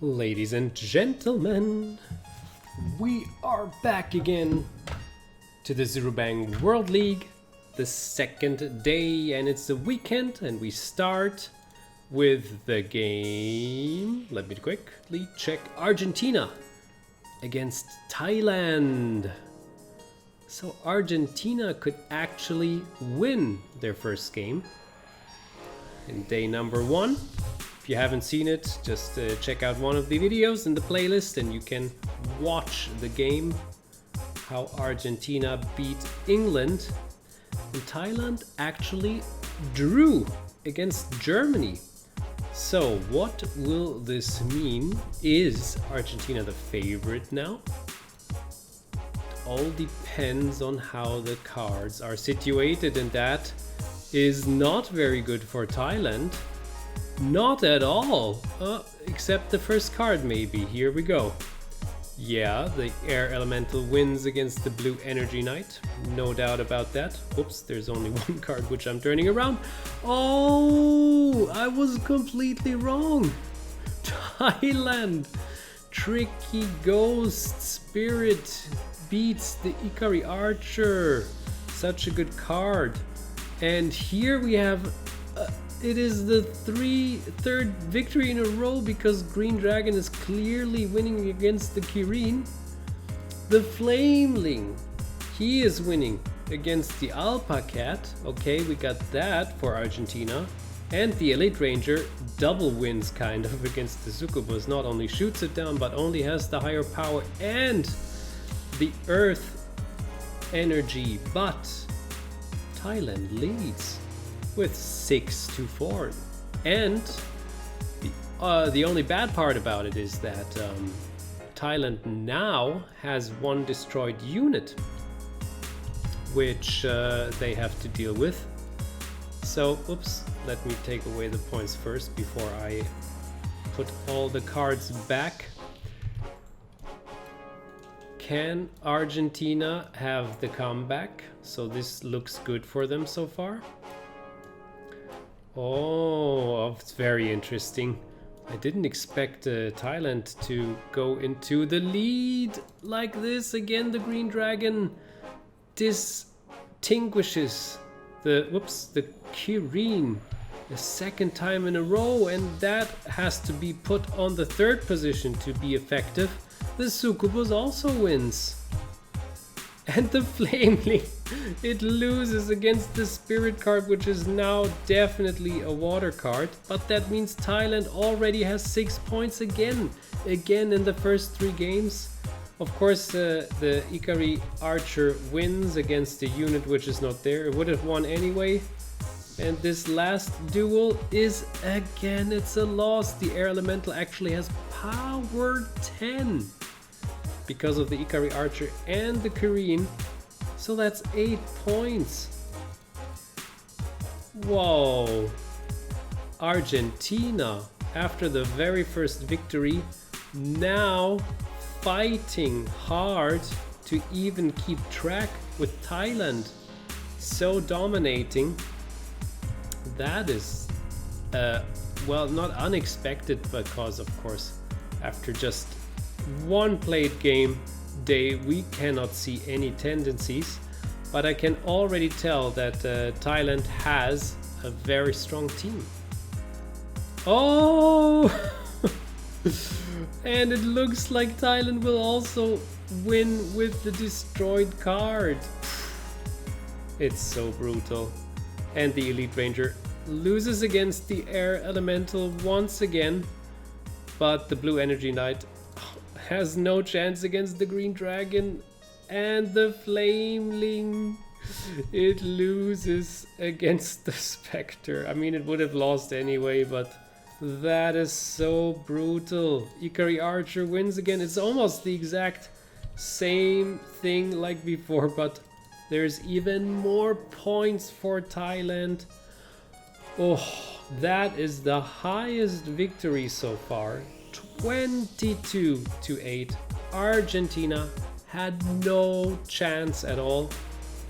Ladies and gentlemen, we are back again to the Zurubang World League, the second day, and it's the weekend, and we start with the game. Let me quickly check. Argentina against Thailand. So Argentina could actually win their first game in day number 1. If you haven't seen it, just check out one of the videos in the playlist and you can watch the game, how Argentina beat England. And Thailand actually drew against Germany. So what will this mean? Is Argentina the favorite now? It all depends on how the cards are situated, and that is not very good for Thailand. Not at all, except the first card maybe. Here we go. Yeah, the air elemental wins against the blue energy knight. No doubt about that. Oops, there's only one card which I'm turning around. Oh, I was completely wrong. Thailand. Tricky Ghost Spirit beats the Ikari Archer. Such a good card. And here we have... it is the third victory in a row because Green Dragon is clearly winning against the Kirin. The Flameling, he is winning against the Alpha Cat. Okay, we got that for Argentina. And the Elite Ranger double wins kind of against the Succubus. Not only shoots it down, but only has the higher power and the Earth energy. But Thailand leads with 6-4, and the only bad part about it is that Thailand now has one destroyed unit, which they have to deal with. So, oops, let me take away the points first before I put all the cards back. Can Argentina have the comeback? So this looks good for them so far. Oh, it's very interesting. I didn't expect Thailand to go into the lead like this. Again, the Green Dragon distinguishes the Kirin a second time in a row, and that has to be put on the third position to be effective. The Succubus also wins. And the Flameling, it loses against the Spirit card, which is now definitely a water card. But that means Thailand already has 6 points again in the first 3 games. Of course, the Ikari Archer wins against a unit which is not there. It would have won anyway. And this last duel is again, it's a loss. The Air Elemental actually has power 10. Because of the Ikari Archer and the Kirin. So that's 8 points. Whoa. Argentina, after the very first victory, now fighting hard to even keep track with Thailand. So dominating. That is, well, not unexpected, because of course, after just one played game day, we cannot see any tendencies, but I can already tell that Thailand has a very strong team. Oh! And it looks like Thailand will also win with the destroyed card. It's so brutal. And the Elite Ranger loses against the Air Elemental once again, but the Blue Energy Knight has no chance against the Green Dragon, and the Flameling, it loses against the Spectre. I mean, it would have lost anyway, but that is so brutal. Ikari Archer wins again. It's almost the exact same thing like before, but there's even more points for Thailand. Oh, that is the highest victory so far. 22-8. Argentina had no chance at all,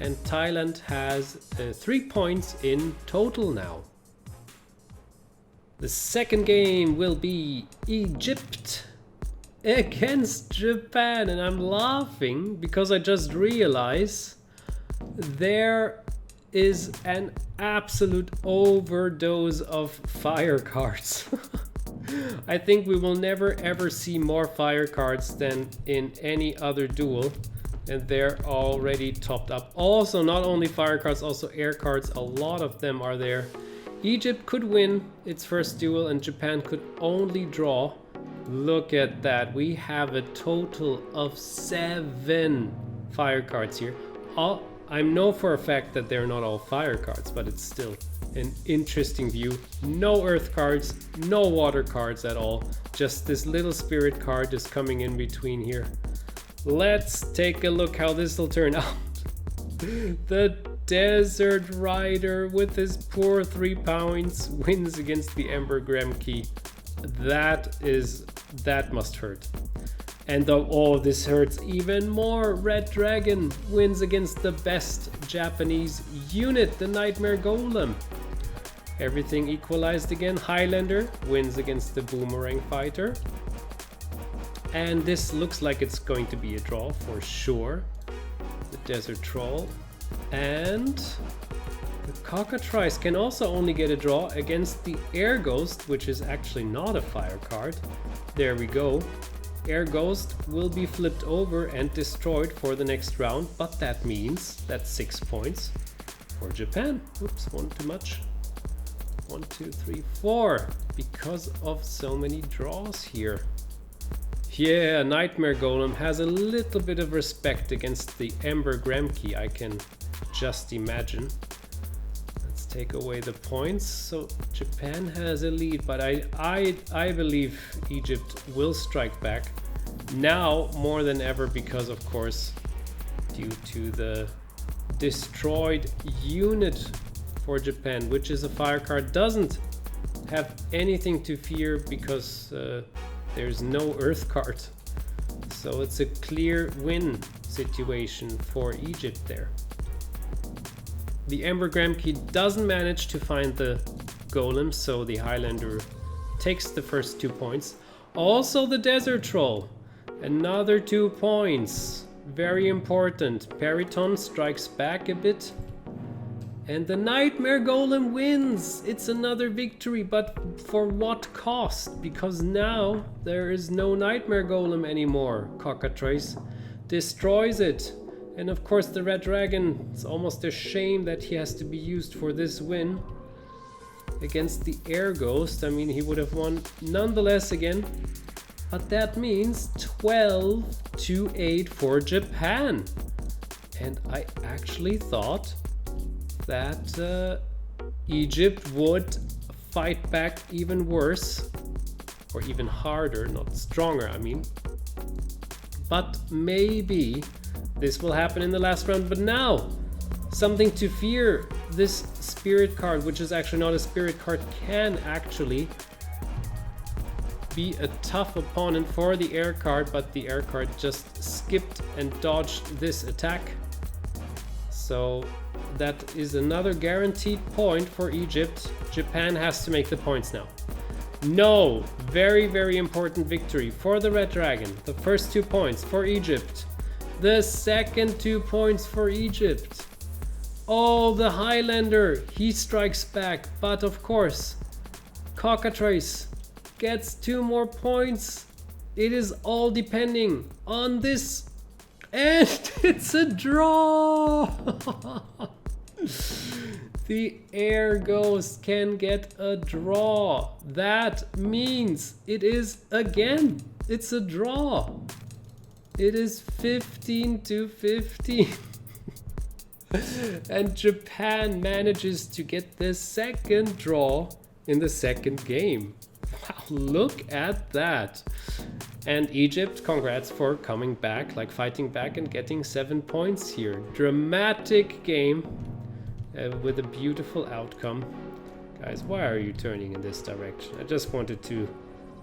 and Thailand has 3 points in total now. The second game will be Egypt against Japan, and I'm laughing because I just realized there is an absolute overdose of fire cards. I think we will never ever see more fire cards than in any other duel, and they're already topped up. Also, not only fire cards, also air cards, a lot of them are there. Egypt could win its first duel and Japan could only draw. Look at that, we have a total of 7 fire cards here. I know for a fact that they're not all fire cards, but it's still an interesting view. No earth cards, no water cards at all. Just this little spirit card is coming in between here. Let's take a look how this will turn out. The Desert Rider with his poor 3 points wins against the Ember Gremke. That must hurt. And oh, this hurts even more. Red Dragon wins against the best Japanese unit, the Nightmare Golem. Everything equalized again. Highlander wins against the Boomerang Fighter. And this looks like it's going to be a draw for sure. The Desert Troll. And the Cockatrice can also only get a draw against the Air Ghost, which is actually not a fire card. There we go. Air Ghost will be flipped over and destroyed for the next round, but that means that's 6 points for Japan. Oops, one too much. 1, 2, 3, 4, because of so many draws here. Yeah, Nightmare Golem has a little bit of respect against the Ember Gremke, I can just imagine. Let's take away the points. So Japan has a lead, but I believe Egypt will strike back now more than ever, because of course due to the destroyed unit for Japan, which is a fire card, doesn't have anything to fear because there's no earth card. So it's a clear win situation for Egypt there. The Ember Gremke doesn't manage to find the golem, so the Highlander takes the first 2 points. Also the Desert Troll, another 2 points. Very important. Periton strikes back a bit. And the Nightmare Golem wins! It's another victory, but for what cost? Because now there is no Nightmare Golem anymore. Cockatrice destroys it. And of course the Red Dragon, it's almost a shame that he has to be used for this win against the Air Ghost. I mean, he would have won nonetheless again. But that means 12-8 for Japan. And I actually thought that Egypt would fight back even worse, or even harder, not stronger, I mean. But maybe this will happen in the last round. But now, something to fear. This spirit card, which is actually not a spirit card, can actually be a tough opponent for the air card, but the air card just skipped and dodged this attack. So that is another guaranteed point for Egypt. Japan has to make the points now. No, very, very important victory for the Red Dragon. The first 2 points for Egypt. The second 2 points for Egypt. Oh, the Highlander, he strikes back. But of course, Cockatrice gets 2 more points. It is all depending on this. And it's a draw. The Air Ghost can get a draw. That means it is again, it's a draw. It is 15-15. And Japan manages to get the second draw in the second game. Wow, look at that. And Egypt, congrats for coming back, like fighting back and getting 7 points here. Dramatic game with a beautiful outcome. Guys, why are you turning in this direction? I just wanted to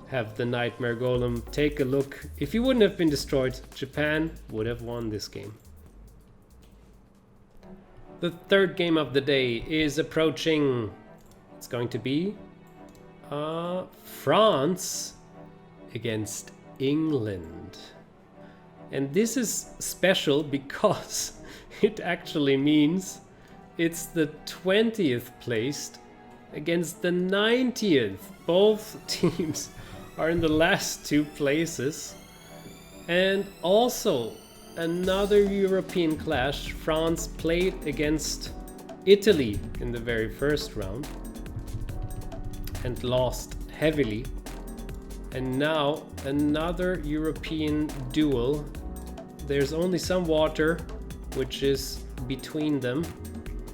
have the Nightmare Golem take a look. If he wouldn't have been destroyed, Japan would have won this game. The third game of the day is approaching. It's going to be France against England. And this is special because it actually means it's the 20th placed against the 90th. Both teams are in the last two places. And also another European clash. France played against Italy in the very first round and lost heavily. And now another European duel. There's only some water which is between them,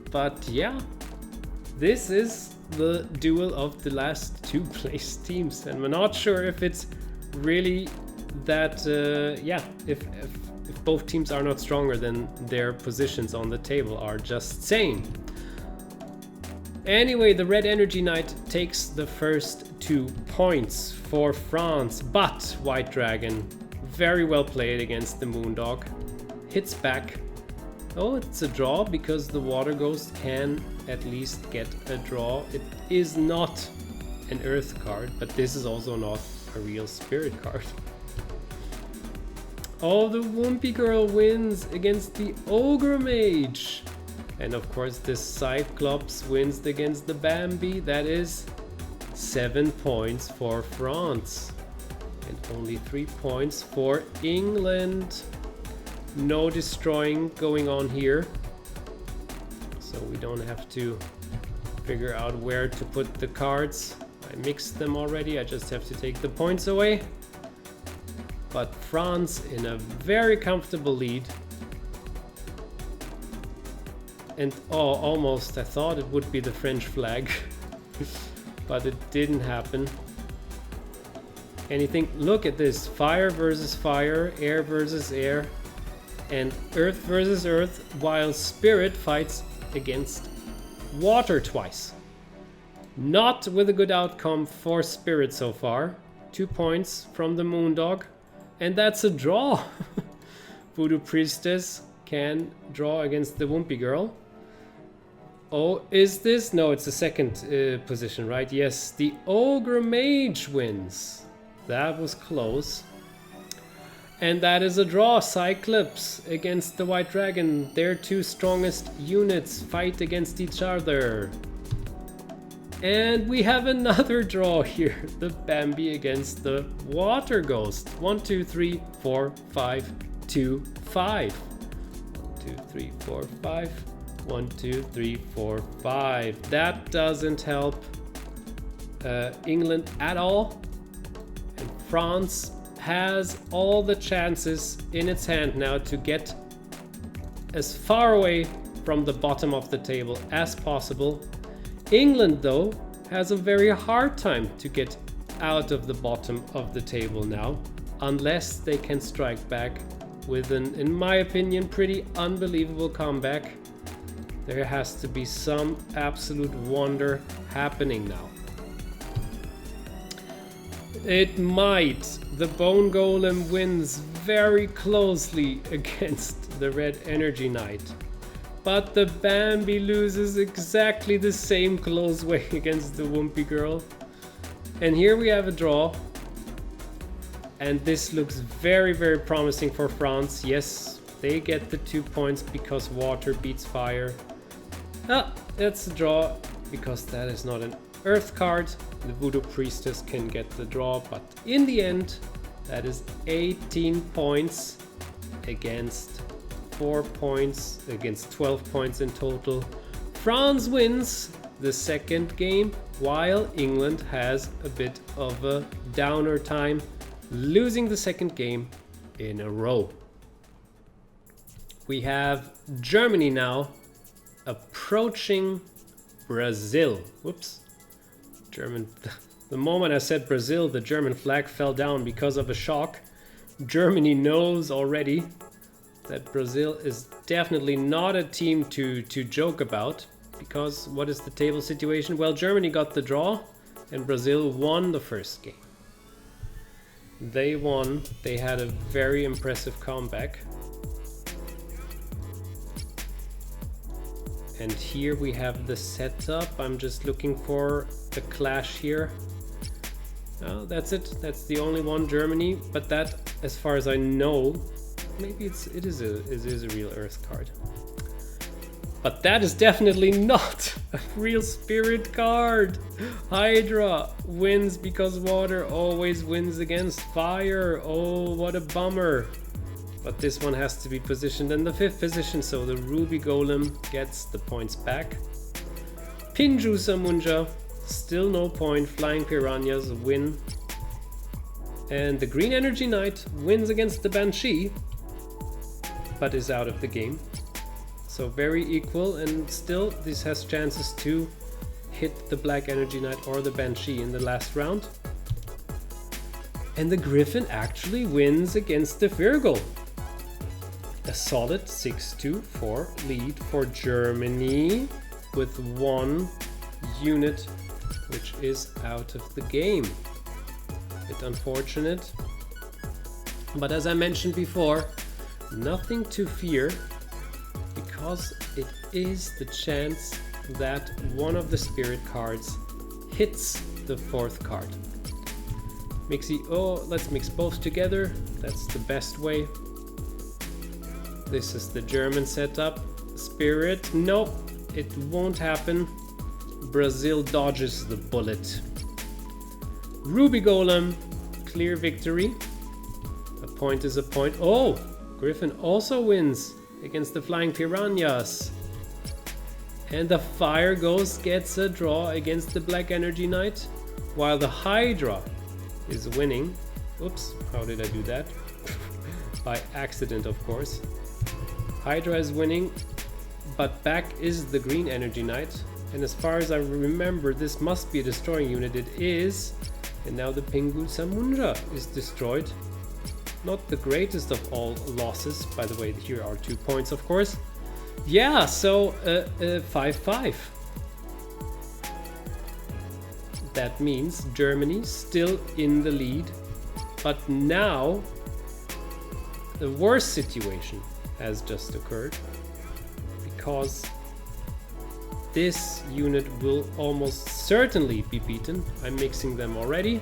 but yeah, this is the duel of the last two placed teams, and we're not sure if it's really that if both teams are not stronger than their positions on the table are just saying. Anyway, the Red Energy Knight takes the first 2 points for France, but White Dragon, very well played against the Moondog, hits back. Oh, it's a draw because the Water Ghost can at least get a draw. It is not an Earth card, but this is also not a real Spirit card. Oh, the Wimpy Girl wins against the Ogre Mage. And of course the Cyclops wins against the Bambi. That is 7 points for France. And only 3 points for England. No destroying going on here. So we don't have to figure out where to put the cards. I mixed them already. I just have to take the points away. But France in a very comfortable lead. And oh, almost I thought it would be the French flag. But it didn't happen. Anything, look at this, fire versus fire, air versus air, and earth versus earth, while Spirit fights against water twice. Not with a good outcome for Spirit so far. 2 points from the Moondog, and that's a draw. Voodoo Priestess can draw against the Wimpy Girl. Oh, is this? No, it's the second position, right? Yes, the Ogre Mage wins. That was close. And that is a draw. Cyclops against the White Dragon. Their two strongest units fight against each other. And we have another draw here. The Bambi against the Water Ghost. 1, 2, 3, 4, 5, 2, 5. 1, 2, 3, 4, 5. 1, 2, 3, 4, 5. That doesn't help England at all. And France has all the chances in its hand now to get as far away from the bottom of the table as possible. England, though, has a very hard time to get out of the bottom of the table now, unless they can strike back with an, in my opinion, pretty unbelievable comeback. There has to be some absolute wonder happening now. It might. The Bone Golem wins very closely against the Red Energy Knight. But the Bambi loses exactly the same close way against the Wimpy Girl. And here we have a draw. And this looks very, very promising for France. Yes, they get the 2 points because water beats fire. Ah, that's a draw because that is not an Earth card. The Voodoo Priestess can get the draw, but in the end, that is 18 points against 4 points, against 12 points in total. France wins the second game, while England has a bit of a downer time, losing the second game in a row. We have Germany now approaching Brazil. Whoops. The moment I said Brazil, the German flag fell down because of a shock. Germany knows already that Brazil is definitely not a team to joke about, because what is the table situation? Well, Germany got the draw and Brazil won the first game. They won. They had a very impressive comeback. And here we have the setup. I'm just looking for the clash here. That's it. That's the only one, Germany. But that, as far as I know, maybe it is a real Earth card. But that is definitely not a real spirit card. Hydra wins because water always wins against fire. Oh, what a bummer. But this one has to be positioned in the 5th position, so the Ruby Golem gets the points back. Pinju Samunja, still no point. Flying Piranhas win. And the Green Energy Knight wins against the Banshee, but is out of the game. So very equal, and still this has chances to hit the Black Energy Knight or the Banshee in the last round. And the Griffin actually wins against the Virgo. A solid 6-4 lead for Germany, with 1 unit which is out of the game. Bit unfortunate. But as I mentioned before, nothing to fear, because it is the chance that one of the spirit cards hits the 4th card. Let's mix both together. That's the best way. This is the German setup. Spirit, nope, it won't happen. Brazil dodges the bullet. Ruby Golem, clear victory. A point is a point. Oh, Griffin also wins against the Flying Piranhas. And the Fire Ghost gets a draw against the Black Energy Knight, while the Hydra is winning. Oops, how did I do that? By accident, of course. Hydra is winning, but back is the Green Energy Knight. And as far as I remember, this must be a destroying unit. It is. And now the Pingu Samunja is destroyed. Not the greatest of all losses. By the way, here are 2 points, of course. Yeah, so 5-5. That means Germany still in the lead. But now the worst situation has just occurred, because this unit will almost certainly be beaten. I'm mixing them already.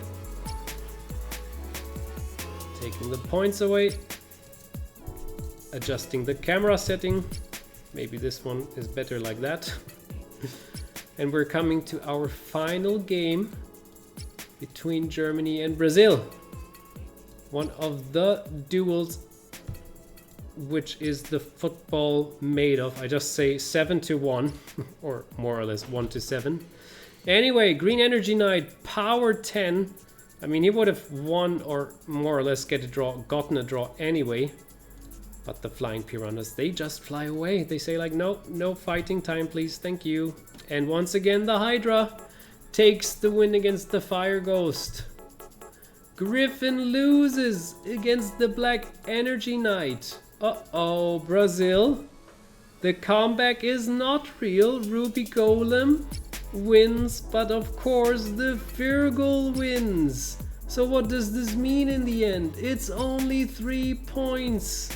Taking the points away. Adjusting the camera setting. Maybe this one is better like that. And we're coming to our final game between Germany and Brazil. One of the duels which is the football made of. I just say 7-1, or more or less 1-7. Anyway, Green Energy Knight, power 10. I mean, he would have won or more or less gotten a draw anyway. But the Flying Piranhas, they just fly away. They say like, no fighting time, please, thank you. And once again, the Hydra takes the win against the Fire Ghost. Griffin loses against the Black Energy Knight. Uh-oh, Brazil. The comeback is not real. Ruby Golem wins, but of course the Virgo wins. So what does this mean in the end? It's only 3 points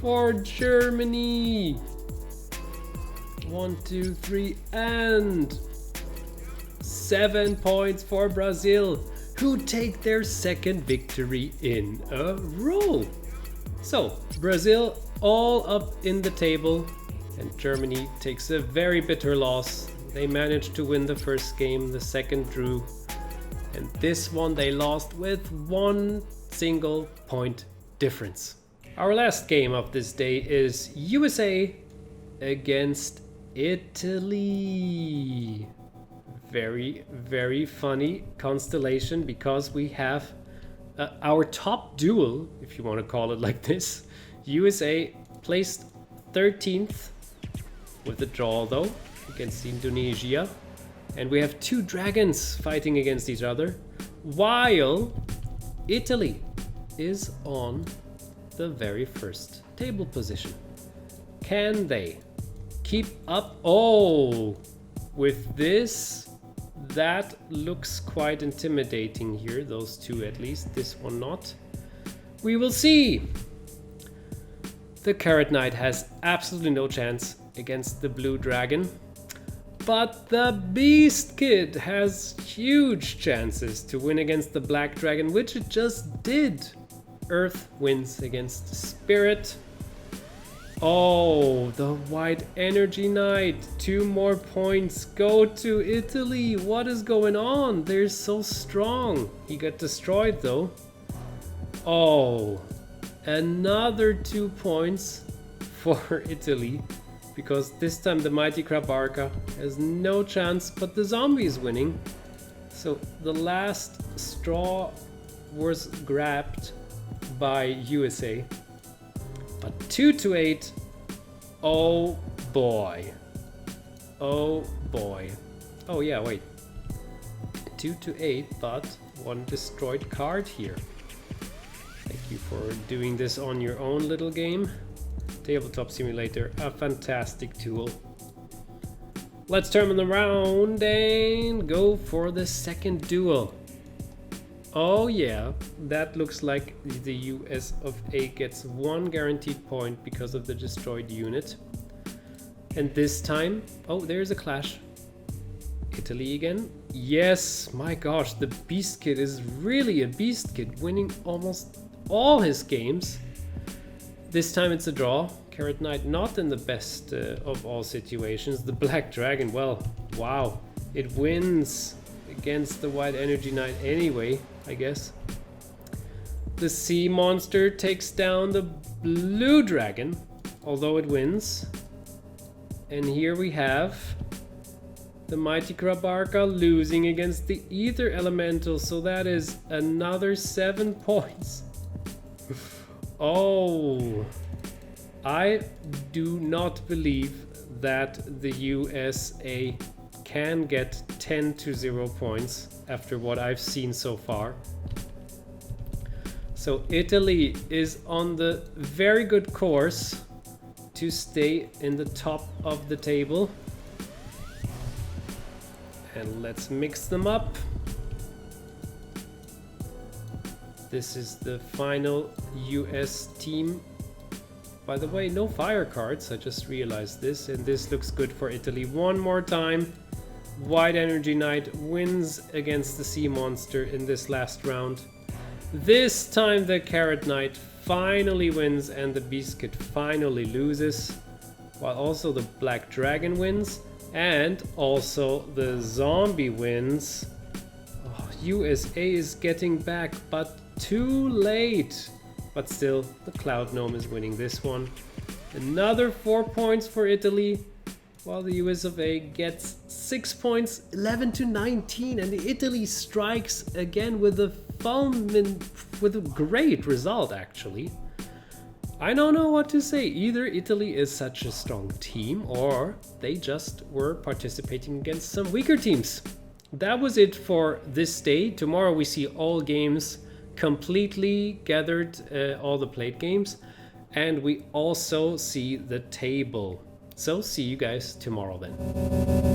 for Germany. 1, 2, 3, and 7 points for Brazil, who take their 2nd victory in a row. So Brazil all up in the table, and Germany takes a very bitter loss. They managed to win the first game, the second drew, and this one they lost with 1 single point difference. Our last game of this day is USA against Italy. Very, very funny constellation, because we have our top duel, if you want to call it like this. USA placed 13th with a draw though against Indonesia, and we have 2 dragons fighting against each other, while Italy is on the very first table position. Can they keep up? Oh, with this, that looks quite intimidating here, those 2 at least, this one not. We will see. The Carrot Knight has absolutely no chance against the Blue Dragon, But the Beast Kid has huge chances to win against the Black Dragon, which it just did. Earth wins against Spirit. Oh, the White Energy Knight. 2 more points go to Italy. What is going on? They're so strong. He got destroyed though. Oh, another 2 points for Italy. Because this time the Mighty Krabarka has no chance, but the zombie is winning. So the last straw was grabbed by USA. But 2-8. Oh boy. Oh boy. Oh yeah, wait. 2-8, but 1 destroyed card here. Thank you for doing this on your own little game. Tabletop Simulator, a fantastic tool. Let's turn around and go for the second duel. Oh yeah, that looks like the US of A gets 1 guaranteed point because of the destroyed unit. And this time, oh, there's a clash. Italy again. Yes, my gosh, the Beast Kid is really a Beast Kid, winning almost all his games. This time it's a draw. Carrot Knight not in the best of all situations. The Black Dragon, well, wow. It wins against the White Energy Knight anyway, I guess. The Sea Monster takes down the Blue Dragon, although it wins. And here we have the Mighty Krabarka losing against the Ether Elemental, so that is another 7 points. Oh, I do not believe that the USA can get 10-0 points after what I've seen so far. So Italy is on the very good course to stay in the top of the table. And let's mix them up. This is the final US team. By the way, no fire cards, I just realized this, and this looks good for Italy. 1 more time. White Energy Knight wins against the Sea Monster in this last round. This time the Carrot Knight finally wins and the Beast Kid finally loses, while also the Black Dragon wins and also the Zombie wins. Oh, USA is getting back, but too late. But still, the Cloud Gnome is winning this one. Another 4 points for Italy, while the US of A gets 6 points, 11-19, and the Italy strikes again with a great result actually. I don't know what to say. Either Italy is such a strong team, or they just were participating against some weaker teams. That was it for this day. Tomorrow we see all games completely gathered, all the played games, and we also see the table. So see you guys tomorrow then.